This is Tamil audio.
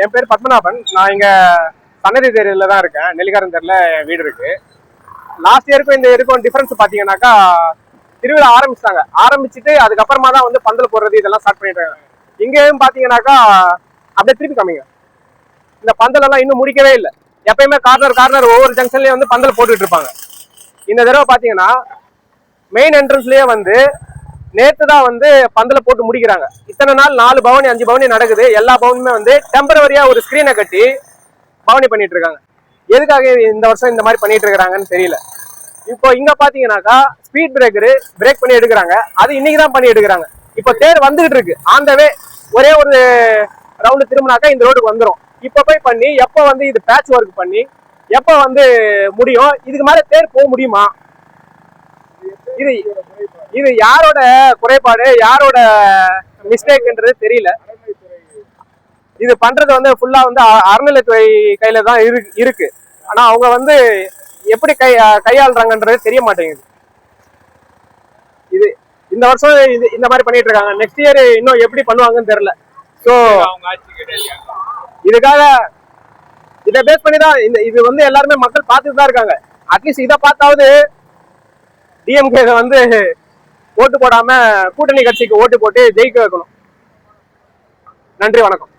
என் பேர் பத்மநாபன். நான் இங்க சன்னதி தெருவில் தான் இருக்கேன். நெல்லிக்காரன் தெருல வீடு இருக்கு. லாஸ்ட் இயருக்கும் இந்த இயருக்கும் டிஃபரன்ஸ் பாத்தீங்கன்னாக்கா, திருவிழா ஆரம்பிச்சுட்டு அதுக்கப்புறமா தான் வந்து பந்தல் போடுறது இதெல்லாம் ஸ்டார்ட் பண்ணிட்டு இருக்காங்க. இங்கேயும் பாத்தீங்கன்னாக்கா அப்படியே திருப்பி காமிங்க. இந்த பந்தல் எல்லாம் இன்னும் முடிக்கவே இல்லை. எப்பயுமே கார்னர் ஒவ்வொரு ஜங்ஷன்லயும் வந்து பந்தல் போட்டுட்டு இருப்பாங்க. இந்த தடவை பாத்தீங்கன்னா மெயின் என்ட்ரன்ஸ்லயே வந்து நேத்து தான் வந்து பந்தல போட்டு முடிக்கிறாங்க. இத்தனை நாள் 4 பவனி 5 பவனி நடக்குது. எல்லா பவனுமே வந்து டெம்பரவரியா ஒரு ஸ்கிரீனை கட்டி பவனி பண்ணிட்டு இருக்காங்க. எதுக்காக இந்த வருஷம் இந்த மாதிரி பண்ணிட்டு இருக்காங்கன்னு தெரியல. இப்போ இங்க பாத்தீங்கன்னாக்கா ஸ்பீட் பிரேக் பண்ணி எடுக்கிறாங்க. அது இன்னைக்கு தான் பண்ணி எடுக்கிறாங்க. இப்போ தேர் வந்துகிட்டு இருக்கு. ஆந்தவே ஒரே ஒரு ரவுண்டு திரும்பினாக்கா இந்த ரோடுக்கு வந்துடும். இப்ப போய் பண்ணி எப்ப வந்து இது பேட்ச் ஒர்க் பண்ணி எப்ப வந்து முடியும்? இதுக்கு மேல தேர் போக முடியுமா? இது யாரோட குறைபாடு, யாரோட மிஸ்டேக்ன்றது தெரியல. இது பண்றது வந்து ஃபுல்லா வந்து அறநிலைத்துறை கையில தான் இருக்கு. ஆனா அவங்க வந்து எப்படி கையாளுறாங்கன்றது தெரிய மாட்டேங்குது. இது இந்த வருஷம் இந்த மாதிரி பண்ணிட்டு இருக்காங்க. நெக்ஸ்ட் இயர் இன்னும் எப்படி பண்ணுவாங்கன்னு தெரியல. ஸோ இதுக்காக இதை பேஸ் பண்ணி தான் இது வந்து எல்லாருமே மக்கள் பார்த்துட்டு தான் இருக்காங்க. அட்லீஸ்ட் இதை பார்த்தாவது டிஎம்கே வந்து ஓட்டு போடாம கூட்டணி கட்சிக்கு ஓட்டு போட்டு ஜெயிக்க வைக்கணும். நன்றி, வணக்கம்.